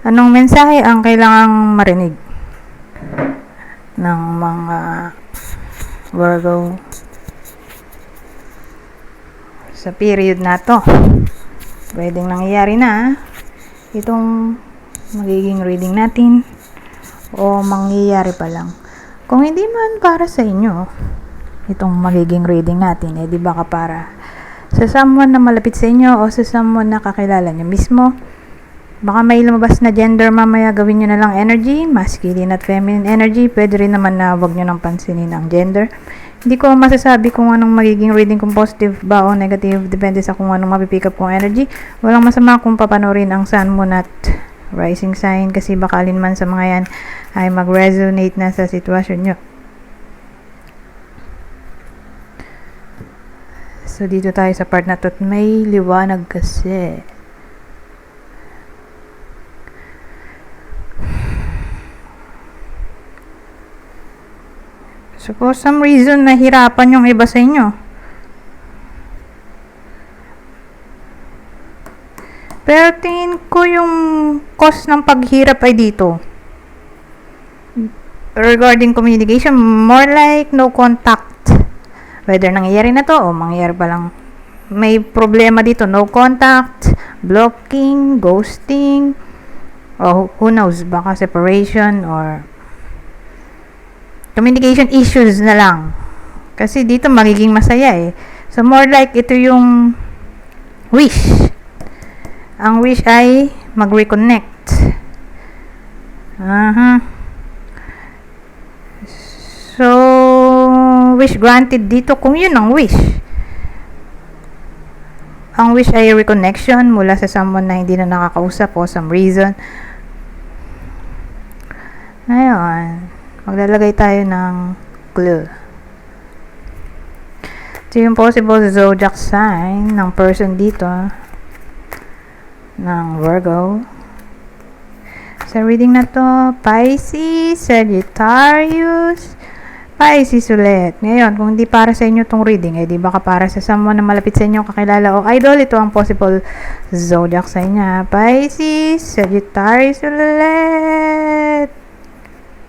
Anong mensahe ang kailangang marinig ng mga Virgo sa period na to? Pwedeng nangyayari na itong magiging reading natin o mangyayari pa lang. Kung hindi man para sa inyo itong magiging reading natin, di baka para sa someone na malapit sa inyo o sa someone na kakilala nyo mismo. Baka may lumabas na gender mamaya, gawin nyo na lang energy, masculine at feminine energy. Pwede rin naman na wag nyo nang pansinin ang gender. Hindi ko masasabi kung anong magiging reading, kung positive ba o negative, depende sa kung anong mapipick up kong energy. Walang masama kung papanorin ang sun, moon at rising sign, kasi baka alin man sa mga yan ay mag-resonate na sa sitwasyon nyo. So dito tayo sa part na to, may liwanag kasi. So, for some reason, nahirapan yung iba sa inyo. Pero tingin ko yung cause ng paghirap ay dito. Regarding communication, more like no contact. Whether nangyayari na to o mangyayari pa lang. May problema dito, no contact, blocking, ghosting, o who knows, baka separation or communication issues na lang. Kasi dito magiging masaya eh. So more like ito yung wish. Ang wish ay mag-reconnect. So wish granted dito kung yun ang wish. Ang wish ay reconnection mula sa someone na hindi na nakakausap for some reason. Ngayon, maglalagay tayo ng clue. Ito yung possible zodiac sign ng person dito, ng Virgo. Sa reading na to, Pisces, Sagittarius, Pisces ulit. Ngayon, kung hindi para sa inyo tong reading, di baka para sa someone na malapit sa inyo, kakilala o idol, ito ang possible zodiac sign niya. Pisces, Sagittarius ulit.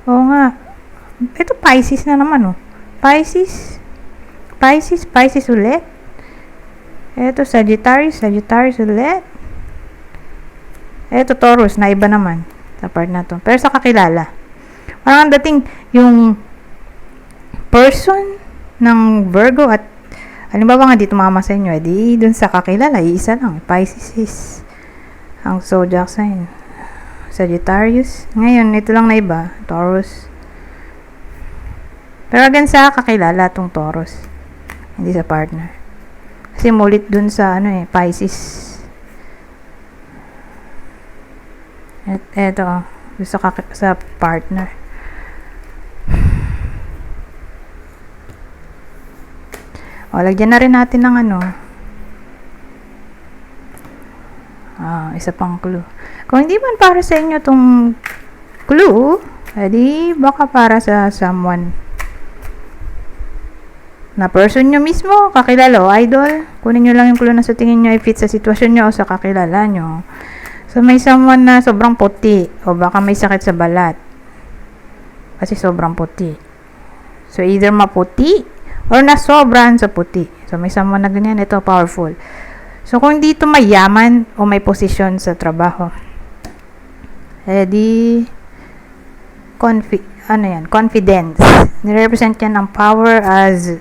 Oo nga. Ito Pisces na naman, Pisces ulit. Ito Sagittarius ulit. Ito Taurus, na iba naman sa part na to. Pero sa kakilala, parang dating yung person ng Virgo at halimbawa nga dito mama sa inyo, di dun sa kakilala, isa lang, Pisces is ang zodiac sign. Sagittarius. Ngayon, ito lang na iba, Taurus. Pero again sa kakilala tong Taurus, hindi sa partner. Kasi mulit dun sa Pisces. At eto, sa partner. O, lagyan na rin natin ng isa pang clue. Kung hindi man para sa inyo tong clue, edi baka para sa someone na person nyo mismo, kakilala o idol. Kunin nyo lang yung clue na sa tingin nyo ay fit sa sitwasyon nyo o sa kakilala nyo. So, may someone na sobrang puti o baka may sakit sa balat kasi sobrang puti. So, either maputi or nasobran sa puti. So, may someone na ganyan. Ito, powerful. So, kung dito mayaman o may posisyon sa trabaho, confidence. Nirepresent yan ng power as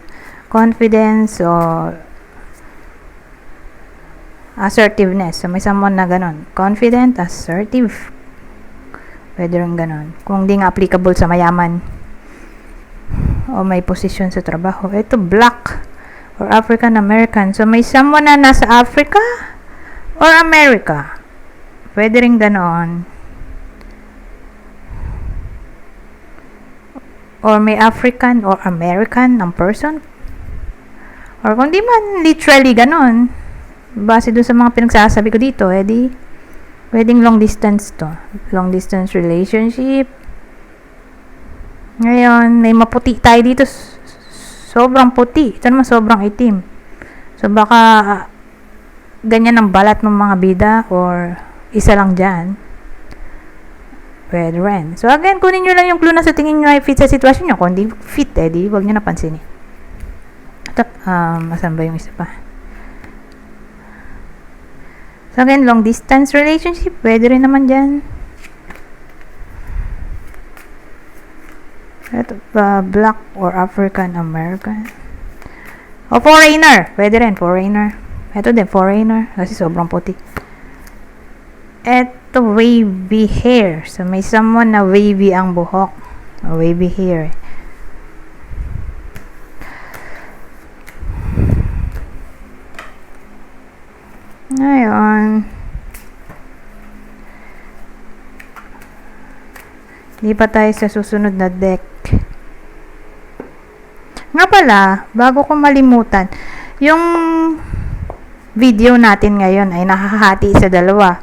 confidence o assertiveness. So, may someone na ganon. Confident, assertive. Pwede rin ganon. Kung di nga applicable sa mayaman o may posisyon sa trabaho. Ito, black or African American. So, may someone na nasa Africa or America. Pwede rin ganon. Or may African or American ng person. Or kung di man literally ganon, base doon sa mga pinagsasabi ko dito, pwedeng long distance to. Long distance relationship. Ngayon, may maputi tayo dito. Sobrang puti. Ito naman sobrang itim. So, baka ganyan ang balat ng mga bida or isa lang dyan. Pwede rin. So, again, kunin nyo lang yung clue na sa tingin nyo ay fit sa sitwasyon nyo. Kung hindi fit, di wag nyo napansinin. Ito, asan ba yung isa pa? So, again, long distance relationship. Pwede rin naman dyan. Ito, black or African American. O, foreigner. Pwede rin, foreigner. Ito din, foreigner. Kasi sobrang puti. Ito, wavy hair. So, may someone na wavy ang buhok. O, wavy hair. Ngayon. Lipat tayo sa susunod na deck. Nga pala, bago ko malimutan, yung video natin ngayon ay nakahati sa dalawa.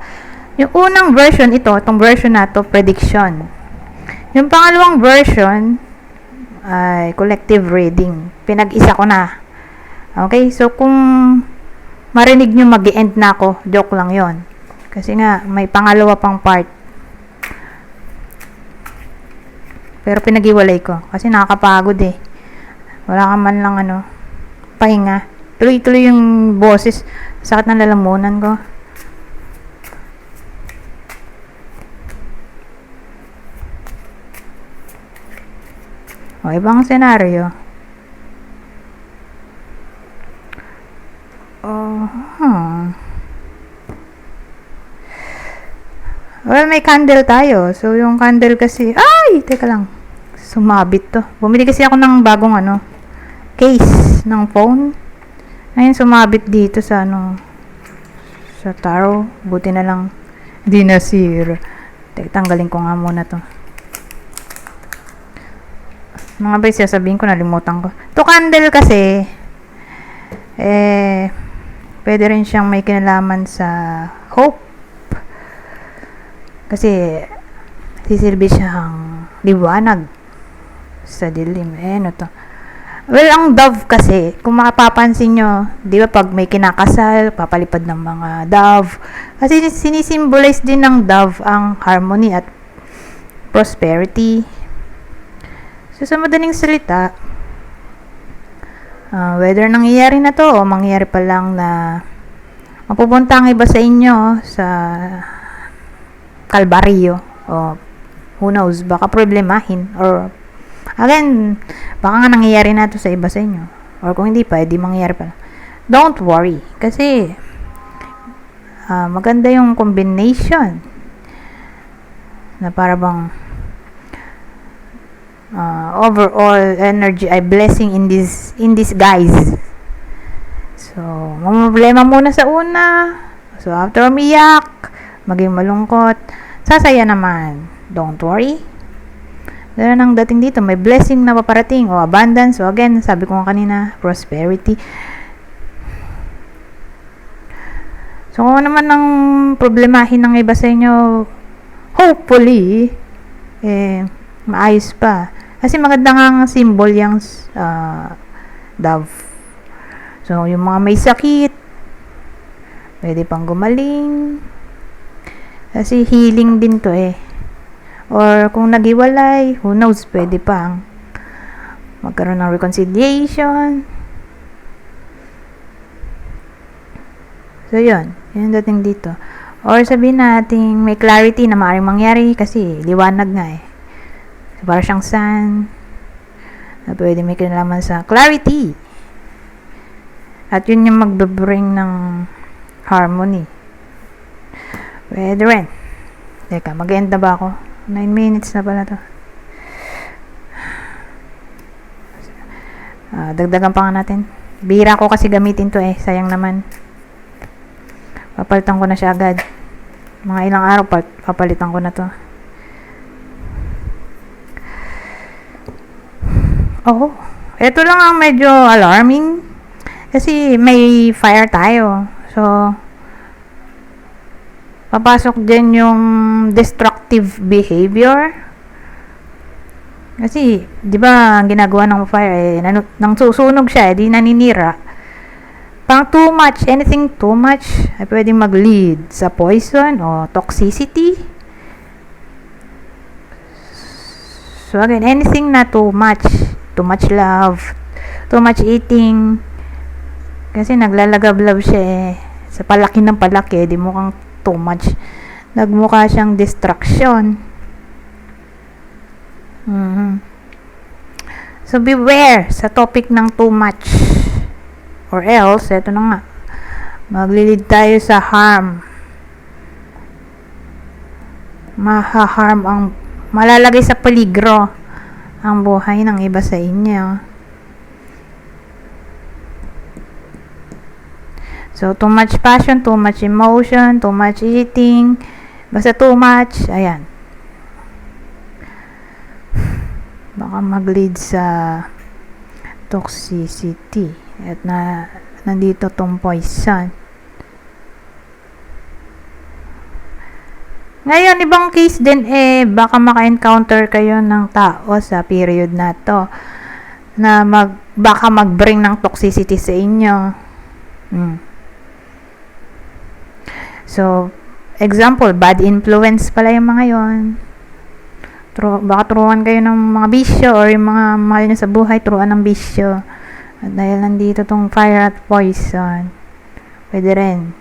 Yung unang version itong version na to, prediction. Yung pangalawang version ay collective reading. Pinag-isa ko na. Okay, so kung marinig nyo mag-end na ako, joke lang yon. Kasi nga, may pangalawa pang part. Pero pinag-iwalay ko. Kasi nakakapagod eh. Wala ka man lang pahinga. Tuloy-tuloy yung boses. Sakit ng lalamunan ko. O, ibang senaryo. Well, may candle tayo. So, yung candle kasi, ay! Teka lang. Sumabit to. Bumili kasi ako ng bagong case ng phone. Ngayon, sumabit dito sa sa tarot. Buti na lang di nasira. Tanggalin ko nga muna to. Mga ba sasabihin ko, nalimutan ko. To candle kasi, pwede rin siyang may kinalaman sa hope. Kasi, sisilbi siyang liwanag sa dilim. Ano to? Well, ang dove kasi, kung makapapansin nyo, di ba pag may kinakasal, papalipad ng mga dove. Kasi sinisimbolize din ng dove ang harmony at prosperity. So, sa madaling salita, whether nangyayari na to o mangyayari pa lang na mapupunta ang iba sa inyo sa kalbaryo o who knows, baka problemahin or again, baka nga nangyayari na to sa iba sa inyo. Or kung hindi pa, edi mangyayari pala. Don't worry. Kasi, maganda yung combination. Na para bang, overall energy ay blessing in disguise. So, problema muna sa una. So, after umiyak, maging malungkot, sasaya naman. Don't worry. Dahil ang dating dito, may blessing na paparating o abundance. So again, sabi ko kanina, prosperity. So kung naman ang problemahin ng iba sa inyo, hopefully, maayos pa. Kasi maganda nga symbol yung dove. So yung mga may sakit, pwede pang gumaling. Kasi healing din to Or kung naghiwalay, who knows, pwede pang magkaroon ng reconciliation. So, yun dating dito. Or sabihin natin, may clarity na maaaring mangyari kasi liwanag nga So, para siyang sun na pwede may kinalaman sa clarity. At yun yung magbe-bring ng harmony. Pwede rin. Teka, mag-end na ba ako? 9 minutes na pala to. Dagdagan pa nga natin. Bira ko kasi gamitin to sayang naman. Papalitan ko na siya agad. Mga ilang araw papalitan ko na to. Oh, ito lang ang medyo alarming. Kasi may fire tayo. So, papasok din yung destructive behavior. Kasi, di ba, ang ginagawa ng fire nang susunog siya, di naninira. Pang too much, anything too much, ay pwedeng mag-lead sa poison o toxicity. So again, anything na too much love, too much eating, kasi naglalagablab siya eh. Sa palaki ng palaki, di mukhang too much. Nagmukha siyang distraction. So beware sa topic ng too much. Or else, eto na nga, maglilid tayo sa harm. Malalagay sa peligro ang buhay ng iba sa inyo. So, too much passion, too much emotion, too much eating, basta too much, ayan. Baka mag-lead sa toxicity. At nandito tong poison. Ngayon, ibang case din baka maka-encounter kayo ng tao sa period na to na baka mag-bring ng toxicity sa inyo. So, example, bad influence pala yung mga yon. Baka turuan kayo ng mga bisyo or yung mga mahal nyo sa buhay, turuan ng bisyo. At dahil nandito tong fire at poison, pwede rin.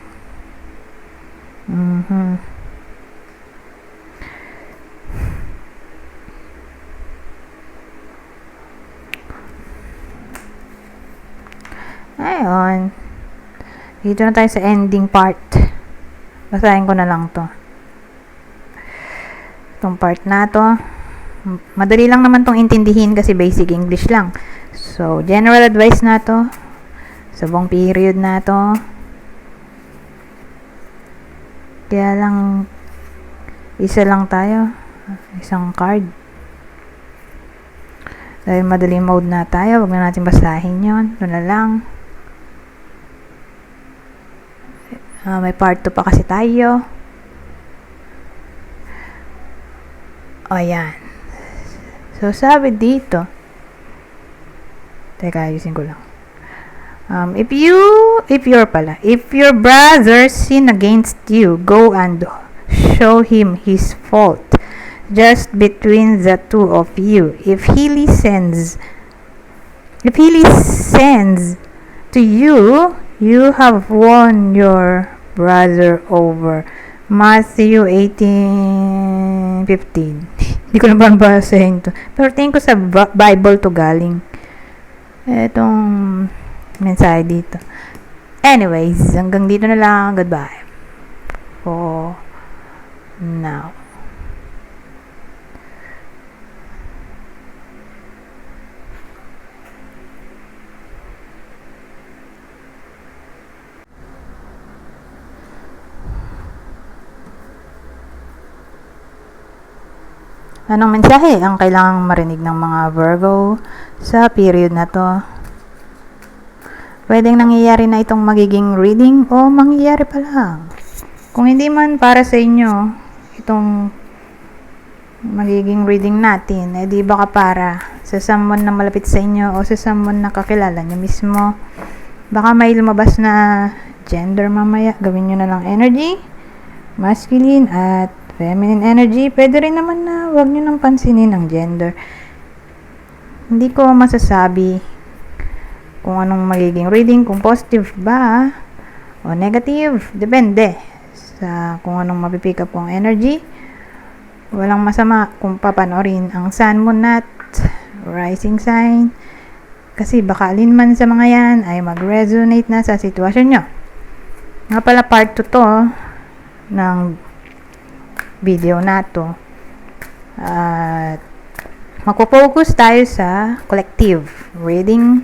Ayun. Dito na tayo sa ending part. Basahin ko na lang to. Itong part na to. Madali lang naman tong intindihin kasi basic English lang. So, general advice na to. Sa buong period na to. Kaya lang, isa lang tayo. Isang card. Dahil madali mode na tayo, wag na natin basahin yon. Ito na lang. May part 2 pa kasi tayo. Ayan. So, sabi dito. Teka, ayusin ko lang. If your brother sin against you, go and show him his fault. Just between the two of you. If he listens to you, you have won your brother over. Matthew 18:15. Hindi ko na ba basahin to. Pero tingin ko sa Bible to galing. Etong mensahe dito. Anyways, hanggang dito na lang. Goodbye. For now. Anong mensahe ang kailangang marinig ng mga Virgo sa period na to? Pwedeng nangyayari na itong magiging reading o mangyayari pa lang. Kung hindi man para sa inyo itong magiging reading natin, di baka para sa someone na malapit sa inyo o sa someone na kakilala nyo mismo. Baka may lumabas na gender mamaya. Gawin nyo na lang energy, masculine at feminine energy. Pwede rin naman na wag nyo nang pansinin ang gender. Hindi ko masasabi kung anong magiging reading, kung positive ba o negative. Depende sa kung anong mapipick up kong energy. Walang masama kung papanoorin ang sun, moon, nat, rising sign. Kasi baka alin man sa mga yan ay mag-resonate na sa sitwasyon nyo. Nga pala part 2 to ng video na to. At magpo-focus tayo sa collective reading.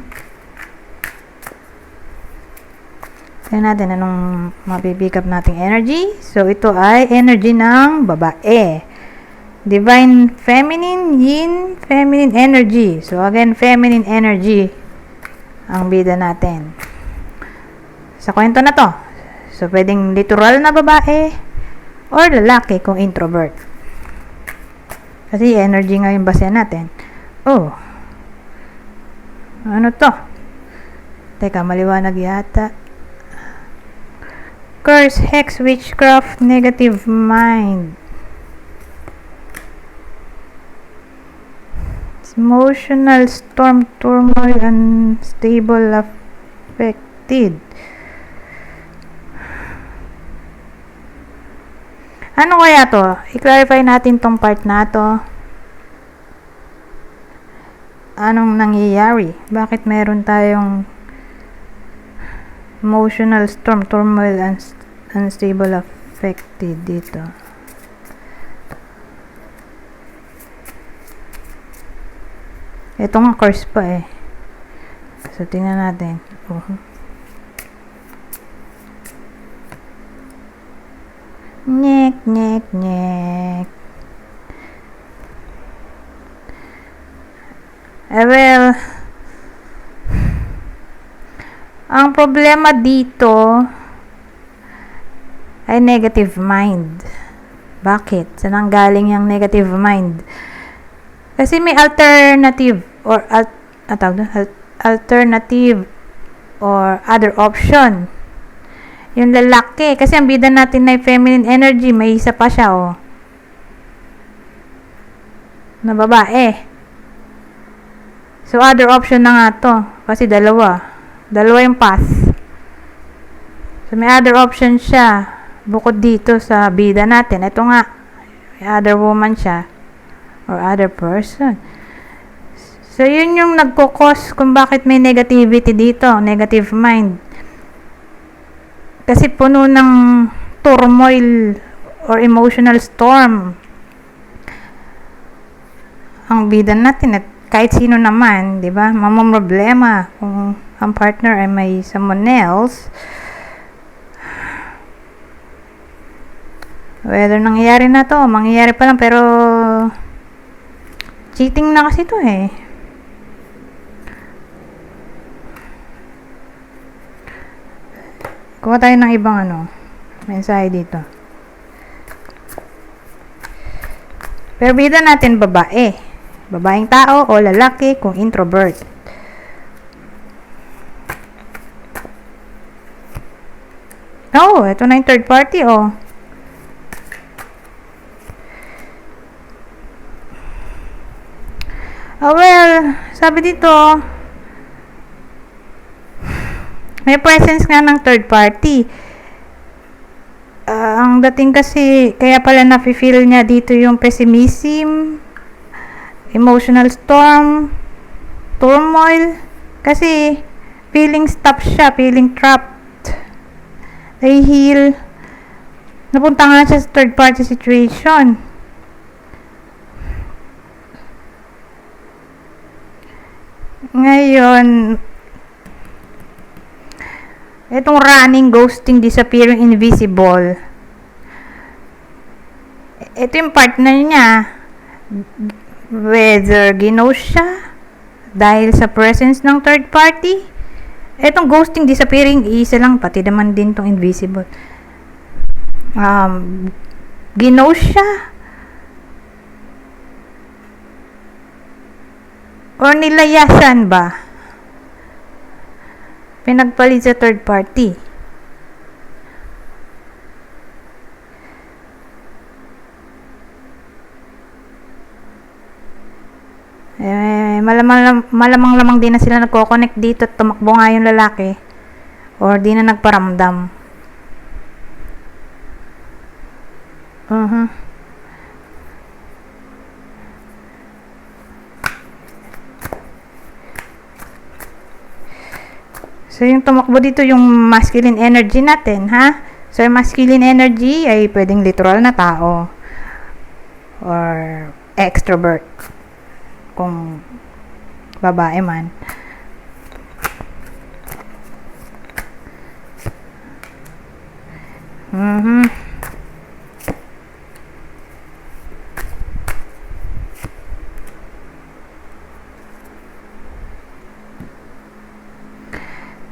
Tignan natin anong mapipick up nating energy. So, ito ay energy ng babae. Divine Feminine, Yin Feminine energy. So, again, feminine energy ang bida natin. Sa kwento na to. So, pwedeng literal na babae or lalaki kung introvert. Kasi energy nga yung basehan natin. Oh. Ano to? Teka, maliwanag yata. Curse, hex, witchcraft, negative mind. Emotional storm, turmoil, unstable, affected. Ano kaya to? I-clarify natin tong part na to. Anong nangyayari? Bakit meron tayong emotional storm, turmoil, unstable, affected dito? Ito nga curse pa eh. So, tingnan natin. Nyek, nyek, nyek. Well, ang problema dito ay negative mind. Bakit? Saan ang galing yung negative mind? Kasi may alternative or alternative or other option. Yung lalaki, kasi ang bida natin na feminine energy, may isa pa siya, oh. Na babae. So, other option na nga to. Kasi dalawa yung path. So, may other option siya. Bukod dito sa bida natin. Ito nga, may other woman siya. Or other person. So, yun yung nagkukos kung bakit may negativity dito. Negative mind. Kasi puno ng turmoil or emotional storm ang bida natin at kahit sino naman, di ba? Mamamroblema kung ang partner ay may someone else. Whether nangyayari na to, mangyayari pa lang, pero cheating na kasi to eh. Kuha tayo ng ibang mensahe dito. Pero bida natin babae. Babaeng tao o lalaki kung introvert. Oh, ito na yung third party, oh. Oh, well, sabi dito, may presence nga ng third party. Ang dating kasi, kaya pala nafe-feel niya dito yung pessimism, emotional storm, turmoil, kasi feeling stuck siya, feeling trapped, nahihil, napunta nga siya sa third party situation. Ngayon, itong running, ghosting, disappearing, invisible. Ito yung partner niya. Whether ginost siya dahil sa presence ng third party. Itong ghosting, disappearing, isa lang. Pati naman din tong invisible. Ginost siya. Or nilayasan ba? Pinagpalit sa third party. Malamang din na sila nagko-connect dito at tumakbo nga yung lalaki or di na nagparamdam. So, yung tumakbo dito yung masculine energy natin, ha? So, yung masculine energy ay pwedeng literal na tao or extrovert kung babae man.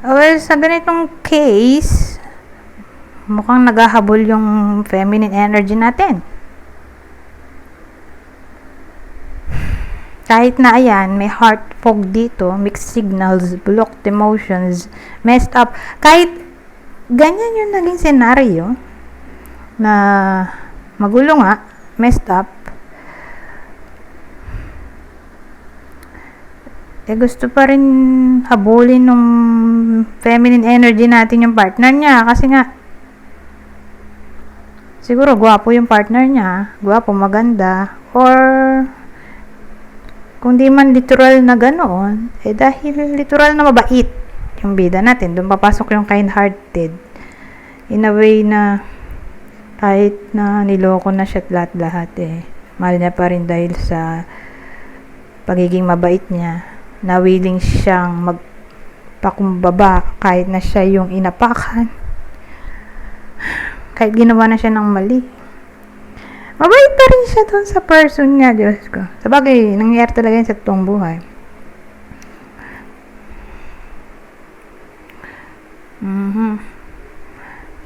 Well, sa ganitong case, mukhang naghahabol yung feminine energy natin. Kahit na ayan, may heart fog dito, mixed signals, blocked emotions, messed up. Kahit ganyan yung naging senaryo na magulo nga, messed up, gusto pa rin habulin nung feminine energy natin yung partner niya. Kasi nga, siguro gwapo yung partner niya. Gwapo, maganda. Or, kung di man literal na ganoon, dahil literal na mabait yung bida natin. Doon papasok yung kind-hearted. In a way na, kahit na niloko na siya at lahat mahal niya pa rin dahil sa pagiging mabait niya. Na willing siyang magpakumbaba kahit na siya yung inapakan. Kahit ginawa na siya ng mali. Mabait pa rin siya doon sa person niya, Diyos ko. Sabagay, nangyayari talaga yun sa totoong buhay.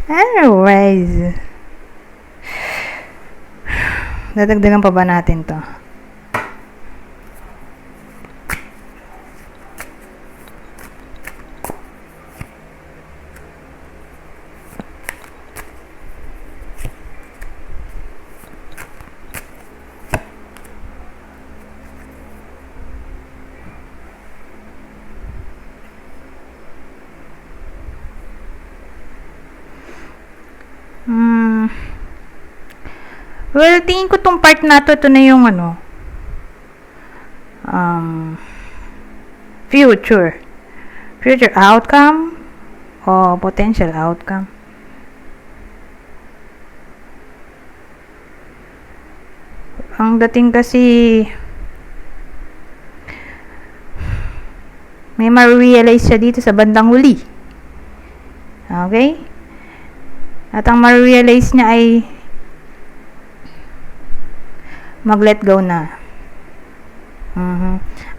Anyways, dadagdagan pa ba natin to? Well, tingin ko tong part na to, ito na yung future outcome o potential outcome. Ang dating kasi may ma-realize siya dito sa bandang huli. Okay? At ang ma-realize niya ay mag-let go na.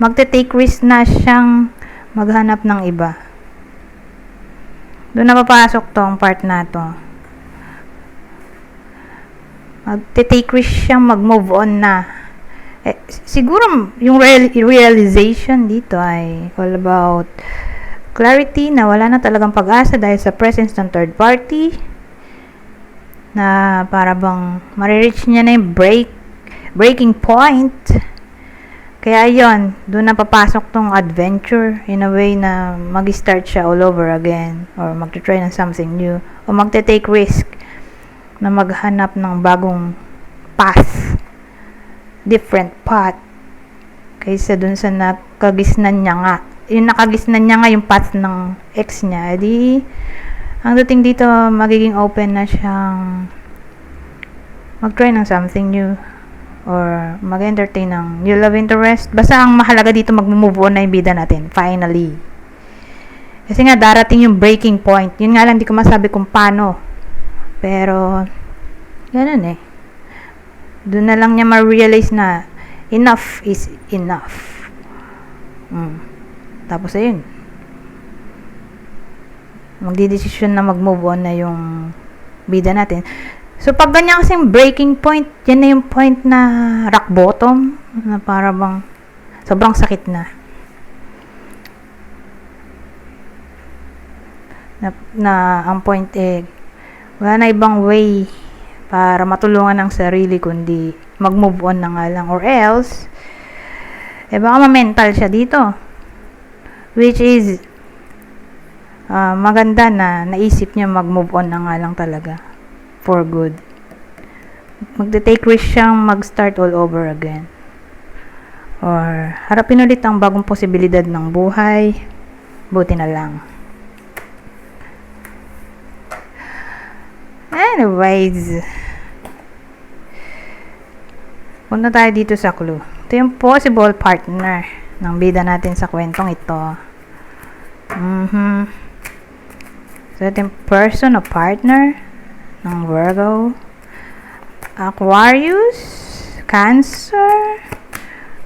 Magte-take risk na siyang maghanap ng iba. Doon na papasok tong part na to. Magte-take risk siyang mag-move on na. Siguro yung realization dito ay all about clarity na wala na talagang pag-asa dahil sa presence ng third party na para bang marireach niya na yung breaking point. Kaya yon, doon na papasok tong adventure in a way na mag-start siya all over again or mag-try ng something new o magte-take risk na maghanap ng bagong path, different path kaysa doon sa nakagisnan niya nga. Yung nakagisnan niya nga yung path ng ex niya. Ang dating dito, magiging open na siyang mag-try ng something new or mag-entertain ng new love interest. Basta ang mahalaga dito, mag-move on na yung bida natin. Finally. Kasi nga, darating yung breaking point. Yun nga lang, di ko masabi kung paano. Pero, ganun Doon na lang niya ma-realize na enough is enough. Tapos, ayun. Magdidesisyon na mag-move on na yung bida natin. So, pag ganyan kasing breaking point, yan na yung point na rock bottom, na para bang sobrang sakit na. Na ang point wala na ibang way para matulungan ang sarili kundi mag-move on na nga lang. Or else, baka ma-mental siya dito. Which is, maganda na naisip niya mag-move on na nga lang talaga. For good. Magte-take risk siyang mag-start all over again. Or harapin ulit ang bagong posibilidad ng buhay. Buti na lang. Anyways, punta tayo dito sa clue. Ito yung possible partner ng bida natin sa kwentong ito. So, ito yung person o partner ng Virgo, Aquarius, Cancer,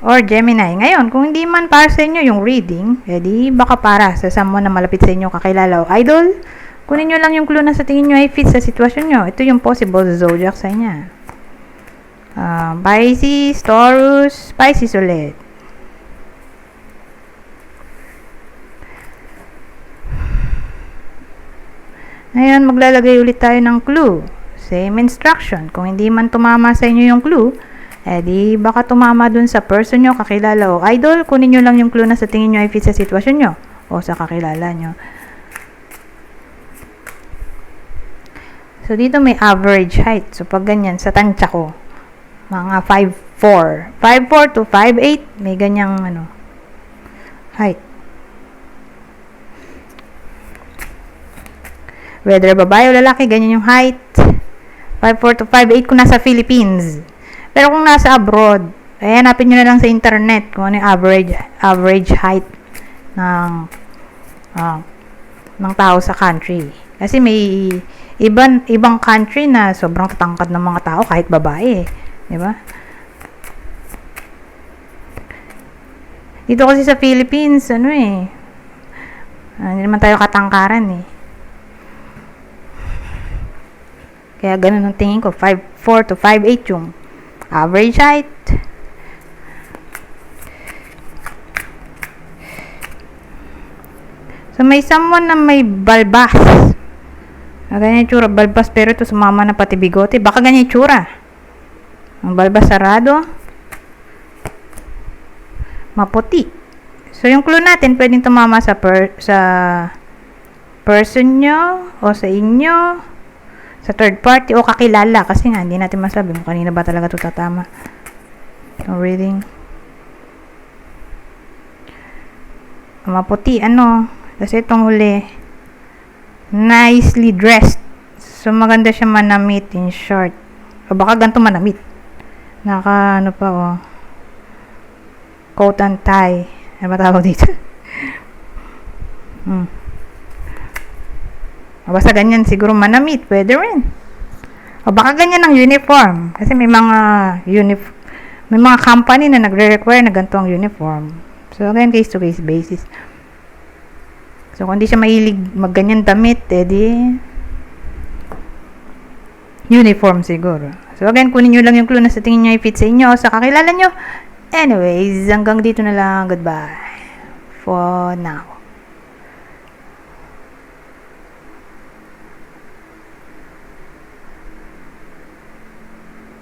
or Gemini. Ngayon, kung hindi man para sa inyo yung reading, edi baka para sa someone na malapit sa inyo, kakilala o idol, kunin nyo lang yung clue na sa tingin nyo ay fit sa sitwasyon nyo. Ito yung possible zodiac sign niya. Pisces, Taurus, Pisces ulit. Ngayon, maglalagay ulit tayo ng clue. Same instruction. Kung hindi man tumama sa inyo yung clue, Eh di, baka tumama dun sa person nyo, kakilala o idol. Kunin nyo lang yung clue na sa tingin nyo ay fit sa sitwasyon nyo o sa kakilala nyo. So, dito may average height. So, pag ganyan, sa tansya ko, mga 5'4". 5'4 to 5'8", may ganyang height. Whether babae o lalaki, ganyan yung height. 5'4 to 5'8 kung nasa Philippines. Pero kung nasa abroad, ay hanapin nyo na lang sa internet kung ano yung average height ng tao sa country. Kasi may ibang country na sobrang tatangkad ng mga tao kahit babae, di ba? Dito kasi sa Philippines, hindi naman tayo katangkaran eh. Kaya ganun ang tingin ko, 5'4 to 5'8 yung average height. So, may someone na may balbas. Ganyan yung tsura, balbas, pero ito sumama na pati bigote. Baka ganyan yung tsura. Ang balbas sarado. Maputi. So, yung clue natin, pwedeng tumama sa person nyo, o sa inyo, sa third party, o kakilala. Kasi nga, hindi natin masabi kung kanina ba talaga ito tatama. So, reading. Maputi, kasi itong huli, nicely dressed. So, maganda siya manamit in short. O baka ganito manamit. Naka, coat and tie. Ano ba tawag dito? Basta ganyan, siguro manamit. Pwede rin. O baka ganyan ang uniform. Kasi may mga company na nagre-require na ganito ang uniform. So, again, case-to-case basis. So, kung di siya mahilig magganyan damit, di uniform siguro. So, again, kunin nyo lang yung clue na sa tingin nyo i-fit sa inyo o sa kakilala nyo. Anyways, hanggang dito na lang. Goodbye. For now.